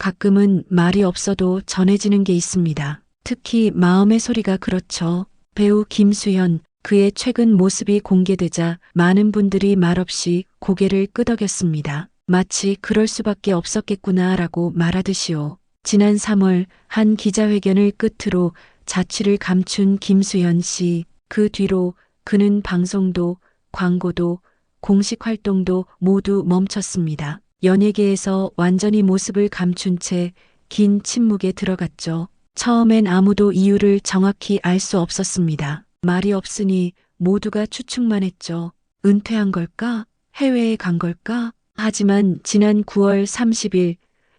가끔은 말이 없어도 전해지는 게 있습니다. 특히 마음의 소리가 그렇죠. 배우 김수현, 그의 최근 모습이 공개되자 많은 분들이 말없이 고개를 끄덕였습니다. 마치 그럴 수밖에 없었겠구나라고 말하듯이요. 지난 3월 한 기자회견을 끝으로 자취를 감춘 김수현 씨. 그 뒤로 그는 방송도, 광고도, 공식 활동도 모두 멈췄습니다. 연예계에서 완전히 모습을 감춘 채 긴 침묵에 들어갔죠. 처음엔 아무도 이유를 정확히 알 수 없었습니다. 말이 없으니 모두가 추측만 했죠. 은퇴한 걸까? 해외에 간 걸까? 하지만 지난 9월 30일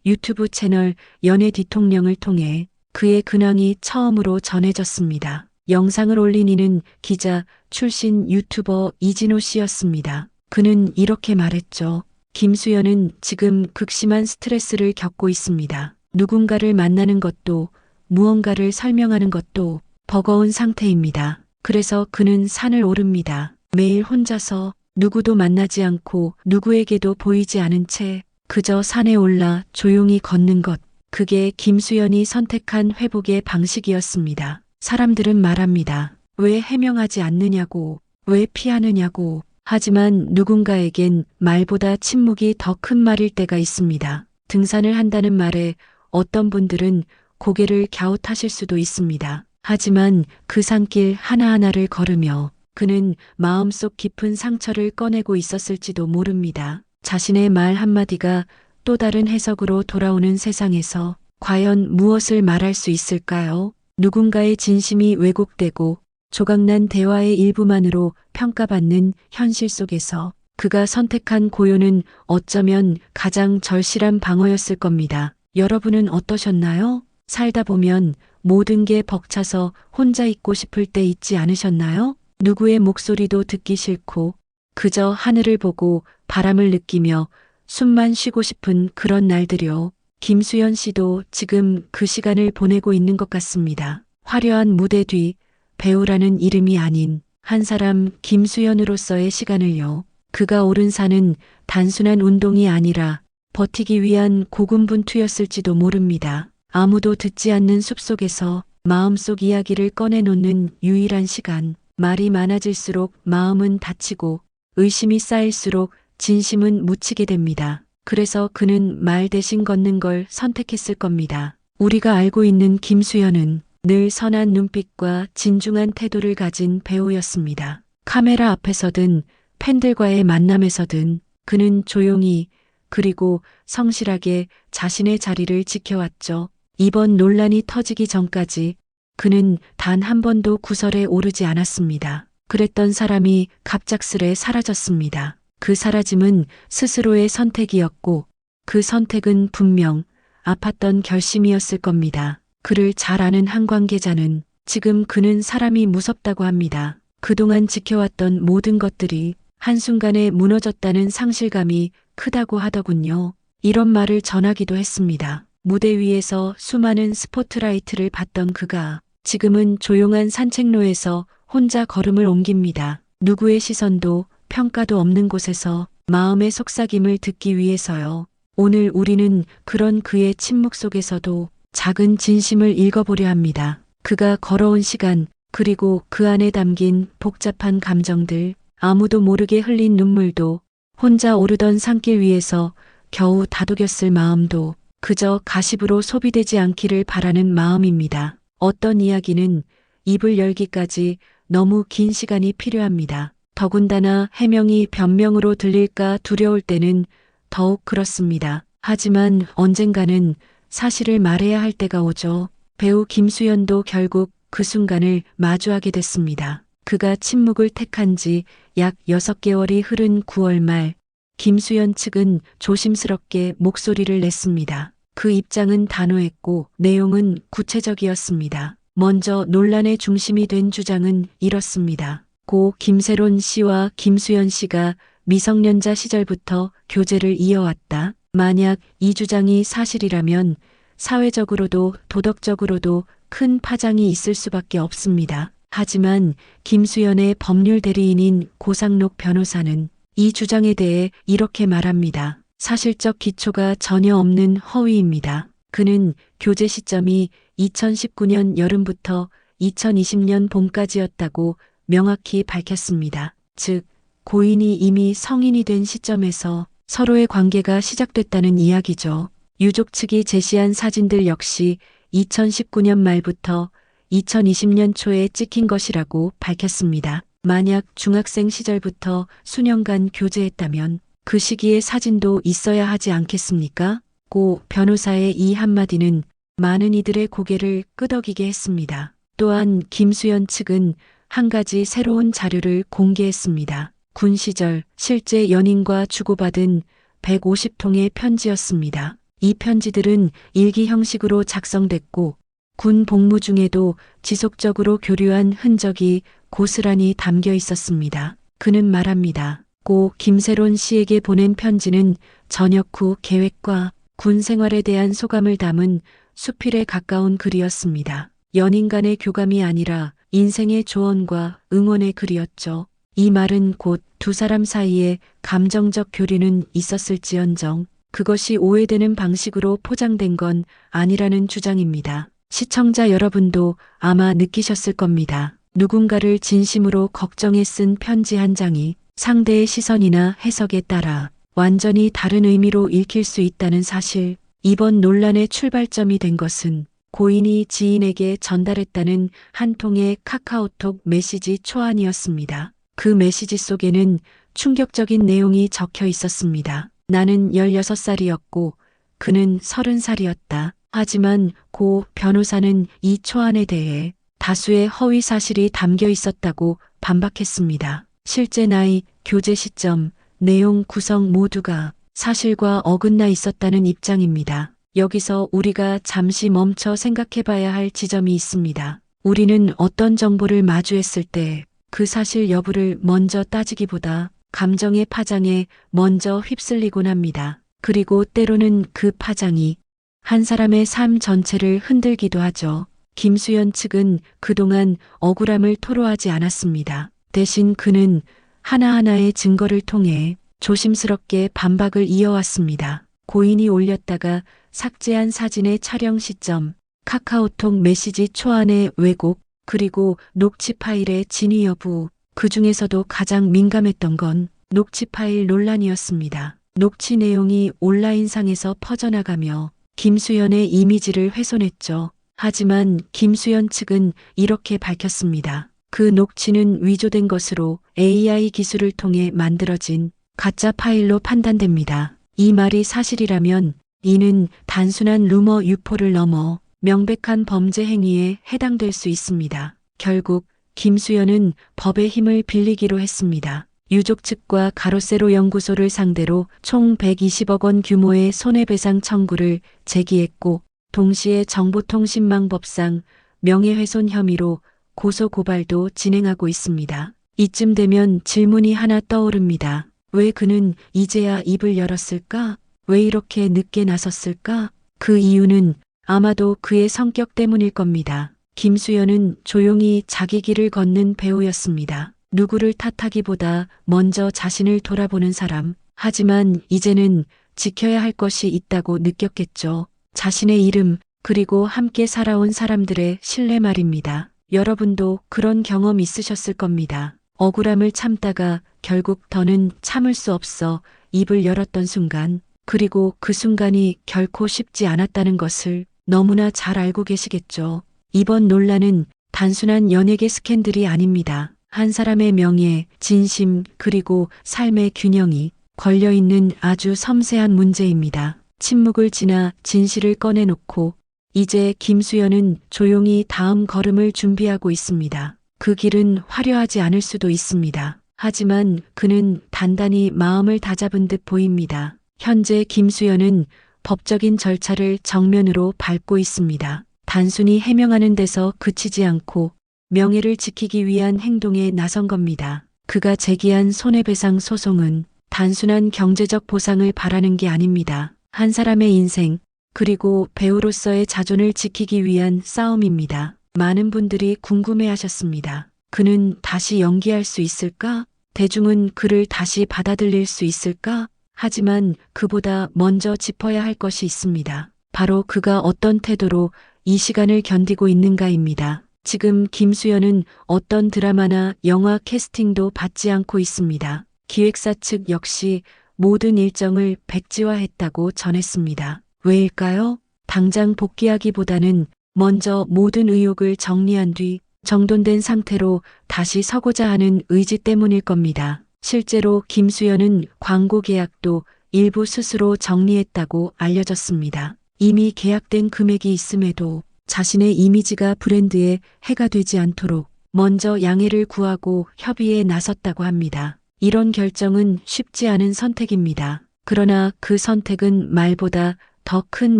유튜브 채널 연예 뒤통령을 통해 그의 근황이 처음으로 전해졌습니다. 영상을 올린 이는 기자 출신 유튜버 이진호 씨였습니다. 그는 이렇게 말했죠. 김수현은 지금 극심한 스트레스를 겪고 있습니다. 누군가를 만나는 것도 무언가를 설명하는 것도 버거운 상태입니다. 그래서 그는 산을 오릅니다. 매일 혼자서 누구도 만나지 않고 누구에게도 보이지 않은 채 그저 산에 올라 조용히 걷는 것. 그게 김수현이 선택한 회복의 방식이었습니다. 사람들은 말합니다. 왜 해명하지 않느냐고, 왜 피하느냐고. 하지만 누군가에겐 말보다 침묵이 더 큰 말일 때가 있습니다. 등산을 한다는 말에 어떤 분들은 고개를 갸웃하실 수도 있습니다. 하지만 그 산길 하나하나를 걸으며 그는 마음속 깊은 상처를 꺼내고 있었을지도 모릅니다. 자신의 말 한마디가 또 다른 해석으로 돌아오는 세상에서 과연 무엇을 말할 수 있을까요? 누군가의 진심이 왜곡되고 조각난 대화의 일부만으로 평가받는 현실 속에서 그가 선택한 고요는 어쩌면 가장 절실한 방어였을 겁니다. 여러분은 어떠셨나요? 살다 보면 모든 게 벅차서 혼자 있고 싶을 때 있지 않으셨나요? 누구의 목소리도 듣기 싫고 그저 하늘을 보고 바람을 느끼며 숨만 쉬고 싶은 그런 날들이요. 김수현 씨도 지금 그 시간을 보내고 있는 것 같습니다. 화려한 무대 뒤 배우라는 이름이 아닌 한 사람 김수현으로서의 시간을요. 그가 오른 산은 단순한 운동이 아니라 버티기 위한 고군분투였을지도 모릅니다. 아무도 듣지 않는 숲속에서 마음속 이야기를 꺼내놓는 유일한 시간. 말이 많아질수록 마음은 다치고 의심이 쌓일수록 진심은 묻히게 됩니다. 그래서 그는 말 대신 걷는 걸 선택했을 겁니다. 우리가 알고 있는 김수현은 늘 선한 눈빛과 진중한 태도를 가진 배우였습니다. 카메라 앞에서든 팬들과의 만남에서든 그는 조용히 그리고 성실하게 자신의 자리를 지켜왔죠. 이번 논란이 터지기 전까지 그는 단 한 번도 구설에 오르지 않았습니다. 그랬던 사람이 갑작스레 사라졌습니다. 그 사라짐은 스스로의 선택이었고 그 선택은 분명 아팠던 결심이었을 겁니다. 그를 잘 아는 한 관계자는 지금 그는 사람이 무섭다고 합니다. 그동안 지켜왔던 모든 것들이 한순간에 무너졌다는 상실감이 크다고 하더군요. 이런 말을 전하기도 했습니다. 무대 위에서 수많은 스포트라이트를 받던 그가 지금은 조용한 산책로에서 혼자 걸음을 옮깁니다. 누구의 시선도 평가도 없는 곳에서 마음의 속삭임을 듣기 위해서요. 오늘 우리는 그런 그의 침묵 속에서도 작은 진심을 읽어보려 합니다. 그가 걸어온 시간, 그리고 그 안에 담긴 복잡한 감정들, 아무도 모르게 흘린 눈물도, 혼자 오르던 산길 위에서 겨우 다독였을 마음도 그저 가십으로 소비되지 않기를 바라는 마음입니다. 어떤 이야기는 입을 열기까지 너무 긴 시간이 필요합니다. 더군다나 해명이 변명으로 들릴까 두려울 때는 더욱 그렇습니다. 하지만 언젠가는 사실을 말해야 할 때가 오죠. 배우 김수현도 결국 그 순간을 마주하게 됐습니다. 그가 침묵을 택한 지 약 6개월이 흐른 9월 말, 김수현 측은 조심스럽게 목소리를 냈습니다. 그 입장은 단호했고 내용은 구체적이었습니다. 먼저 논란의 중심이 된 주장은 이렇습니다. 고 김세론 씨와 김수현 씨가 미성년자 시절부터 교제를 이어왔다. 만약 이 주장이 사실이라면 사회적으로도 도덕적으로도 큰 파장이 있을 수밖에 없습니다. 하지만 김수현의 법률 대리인인 고상록 변호사는 이 주장에 대해 이렇게 말합니다. 사실적 기초가 전혀 없는 허위입니다. 그는 교제 시점이 2019년 여름부터 2020년 봄까지였다고 명확히 밝혔습니다. 즉, 고인이 이미 성인이 된 시점에서 서로의 관계가 시작됐다는 이야기죠. 유족 측이 제시한 사진들 역시 2019년 말부터 2020년 초에 찍힌 것이라고 밝혔습니다. 만약 중학생 시절부터 수년간 교제했다면 그 시기의 사진도 있어야 하지 않겠습니까? 고 변호사의 이 한마디는 많은 이들의 고개를 끄덕이게 했습니다. 또한 김수연 측은 한 가지 새로운 자료를 공개했습니다. 군 시절 실제 연인과 주고받은 150통의 편지였습니다. 이 편지들은 일기 형식으로 작성됐고 군 복무 중에도 지속적으로 교류한 흔적이 고스란히 담겨 있었습니다. 그는 말합니다. 고 김세론 씨에게 보낸 편지는 전역 후 계획과 군 생활에 대한 소감을 담은 수필에 가까운 글이었습니다. 연인 간의 교감이 아니라 인생의 조언과 응원의 글이었죠. 이 말은 곧 두 사람 사이에 감정적 교류는 있었을지언정 그것이 오해되는 방식으로 포장된 건 아니라는 주장입니다. 시청자 여러분도 아마 느끼셨을 겁니다. 누군가를 진심으로 걱정해 쓴 편지 한 장이 상대의 시선이나 해석에 따라 완전히 다른 의미로 읽힐 수 있다는 사실. 이번 논란의 출발점이 된 것은 고인이 지인에게 전달했다는 한 통의 카카오톡 메시지 초안이었습니다. 그 메시지 속에는 충격적인 내용이 적혀 있었습니다. 나는 16살이었고 그는 30살이었다. 하지만 고 변호사는 이 초안에 대해 다수의 허위 사실이 담겨 있었다고 반박했습니다. 실제 나이, 교제 시점, 내용 구성 모두가 사실과 어긋나 있었다는 입장입니다. 여기서 우리가 잠시 멈춰 생각해 봐야 할 지점이 있습니다. 우리는 어떤 정보를 마주했을 때 그 사실 여부를 먼저 따지기보다 감정의 파장에 먼저 휩쓸리곤 합니다. 그리고 때로는 그 파장이 한 사람의 삶 전체를 흔들기도 하죠. 김수연 측은 그동안 억울함을 토로하지 않았습니다. 대신 그는 하나하나의 증거를 통해 조심스럽게 반박을 이어왔습니다. 고인이 올렸다가 삭제한 사진의 촬영 시점, 카카오톡 메시지 초안의 왜곡, 그리고 녹취 파일의 진위 여부, 그 중에서도 가장 민감했던 건 녹취 파일 논란이었습니다. 녹취 내용이 온라인상에서 퍼져나가며 김수연의 이미지를 훼손했죠. 하지만 김수연 측은 이렇게 밝혔습니다. 그 녹취는 위조된 것으로 AI 기술을 통해 만들어진 가짜 파일로 판단됩니다. 이 말이 사실이라면 이는 단순한 루머 유포를 넘어 명백한 범죄 행위에 해당될 수 있습니다. 결국 김수연은 법의 힘을 빌리기로 했습니다. 유족 측과 가로세로 연구소를 상대로 총 120억 원 규모의 손해배상 청구를 제기했고 동시에 정보통신망법상 명예훼손 혐의로 고소고발도 진행하고 있습니다. 이쯤 되면 질문이 하나 떠오릅니다. 왜 그는 이제야 입을 열었을까? 왜 이렇게 늦게 나섰을까? 그 이유는 아마도 그의 성격 때문일 겁니다. 김수연은 조용히 자기 길을 걷는 배우였습니다. 누구를 탓하기보다 먼저 자신을 돌아보는 사람. 하지만 이제는 지켜야 할 것이 있다고 느꼈겠죠. 자신의 이름, 그리고 함께 살아온 사람들의 신뢰 말입니다. 여러분도 그런 경험 있으셨을 겁니다. 억울함을 참다가 결국 더는 참을 수 없어 입을 열었던 순간, 그리고 그 순간이 결코 쉽지 않았다는 것을 너무나 잘 알고 계시겠죠. 이번 논란은 단순한 연예계 스캔들이 아닙니다. 한 사람의 명예, 진심, 그리고 삶의 균형이 걸려있는 아주 섬세한 문제입니다. 침묵을 지나 진실을 꺼내놓고 이제 김수연은 조용히 다음 걸음을 준비하고 있습니다. 그 길은 화려하지 않을 수도 있습니다. 하지만 그는 단단히 마음을 다잡은 듯 보입니다. 현재 김수연은 법적인 절차를 정면으로 밟고 있습니다. 단순히 해명하는 데서 그치지 않고 명예를 지키기 위한 행동에 나선 겁니다. 그가 제기한 손해배상 소송은 단순한 경제적 보상을 바라는 게 아닙니다. 한 사람의 인생, 그리고 배우로서의 자존을 지키기 위한 싸움입니다. 많은 분들이 궁금해하셨습니다. 그는 다시 연기할 수 있을까? 대중은 그를 다시 받아들일 수 있을까? 하지만 그보다 먼저 짚어야 할 것이 있습니다. 바로 그가 어떤 태도로 이 시간을 견디고 있는가입니다. 지금 김수현은 어떤 드라마나 영화 캐스팅도 받지 않고 있습니다. 기획사 측 역시 모든 일정을 백지화했다고 전했습니다. 왜일까요? 당장 복귀하기보다는 먼저 모든 의혹을 정리한 뒤 정돈된 상태로 다시 서고자 하는 의지 때문일 겁니다. 실제로 김수현은 광고 계약도 일부 스스로 정리했다고 알려졌습니다. 이미 계약된 금액이 있음에도 자신의 이미지가 브랜드에 해가 되지 않도록 먼저 양해를 구하고 협의에 나섰다고 합니다. 이런 결정은 쉽지 않은 선택입니다. 그러나 그 선택은 말보다 더 큰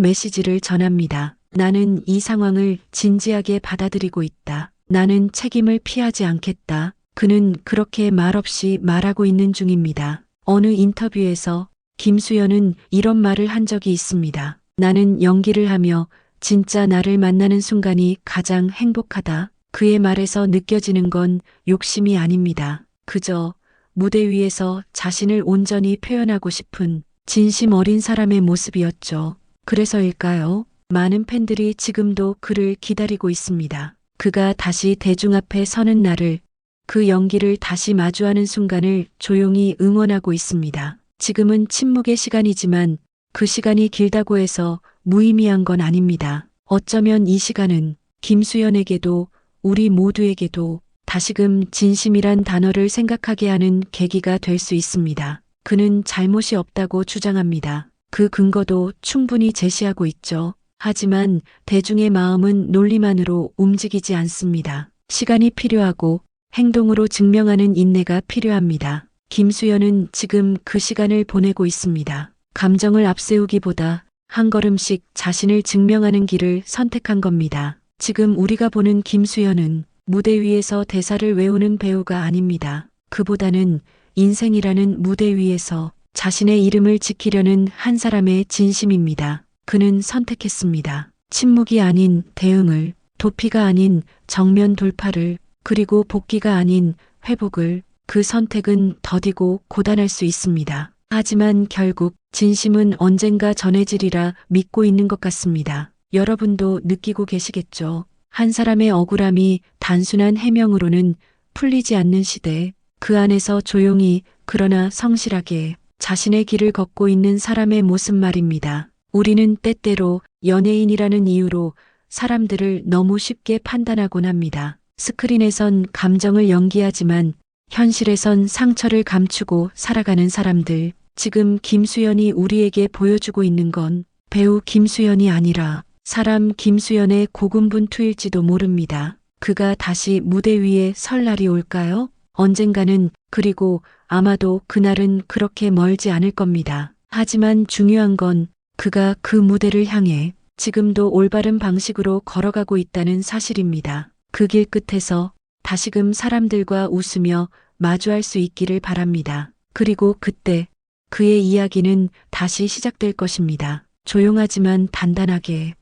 메시지를 전합니다. 나는 이 상황을 진지하게 받아들이고 있다. 나는 책임을 피하지 않겠다. 그는 그렇게 말없이 말하고 있는 중입니다. 어느 인터뷰에서 김수현은 이런 말을 한 적이 있습니다. 나는 연기를 하며 진짜 나를 만나는 순간이 가장 행복하다. 그의 말에서 느껴지는 건 욕심이 아닙니다. 그저 무대 위에서 자신을 온전히 표현하고 싶은 진심 어린 사람의 모습이었죠. 그래서일까요? 많은 팬들이 지금도 그를 기다리고 있습니다. 그가 다시 대중 앞에 서는 날을, 그 연기를 다시 마주하는 순간을 조용히 응원하고 있습니다. 지금은 침묵의 시간이지만 그 시간이 길다고 해서 무의미한 건 아닙니다. 어쩌면 이 시간은 김수현에게도 우리 모두에게도 다시금 진심이란 단어를 생각하게 하는 계기가 될 수 있습니다. 그는 잘못이 없다고 주장합니다. 그 근거도 충분히 제시하고 있죠. 하지만 대중의 마음은 논리만으로 움직이지 않습니다. 시간이 필요하고 행동으로 증명하는 인내가 필요합니다. 김수현은 지금 그 시간을 보내고 있습니다. 감정을 앞세우기보다 한 걸음씩 자신을 증명하는 길을 선택한 겁니다. 지금 우리가 보는 김수현은 무대 위에서 대사를 외우는 배우가 아닙니다. 그보다는 인생이라는 무대 위에서 자신의 이름을 지키려는 한 사람의 진심입니다. 그는 선택했습니다. 침묵이 아닌 대응을, 도피가 아닌 정면 돌파를, 그리고 복귀가 아닌 회복을. 그 선택은 더디고 고단할 수 있습니다. 하지만 결국 진심은 언젠가 전해지리라 믿고 있는 것 같습니다. 여러분도 느끼고 계시겠죠? 한 사람의 억울함이 단순한 해명으로는 풀리지 않는 시대, 그 안에서 조용히 그러나 성실하게 자신의 길을 걷고 있는 사람의 모습 말입니다. 우리는 때때로 연예인이라는 이유로 사람들을 너무 쉽게 판단하곤 합니다. 스크린에선 감정을 연기하지만 현실에선 상처를 감추고 살아가는 사람들. 지금 김수현이 우리에게 보여주고 있는 건 배우 김수현이 아니라 사람 김수현의 고군분투일지도 모릅니다. 그가 다시 무대 위에 설 날이 올까요? 언젠가는, 그리고 아마도 그날은 그렇게 멀지 않을 겁니다. 하지만 중요한 건 그가 그 무대를 향해 지금도 올바른 방식으로 걸어가고 있다는 사실입니다. 그 길 끝에서 다시금 사람들과 웃으며 마주할 수 있기를 바랍니다. 그리고 그때 그의 이야기는 다시 시작될 것입니다. 조용하지만 단단하게.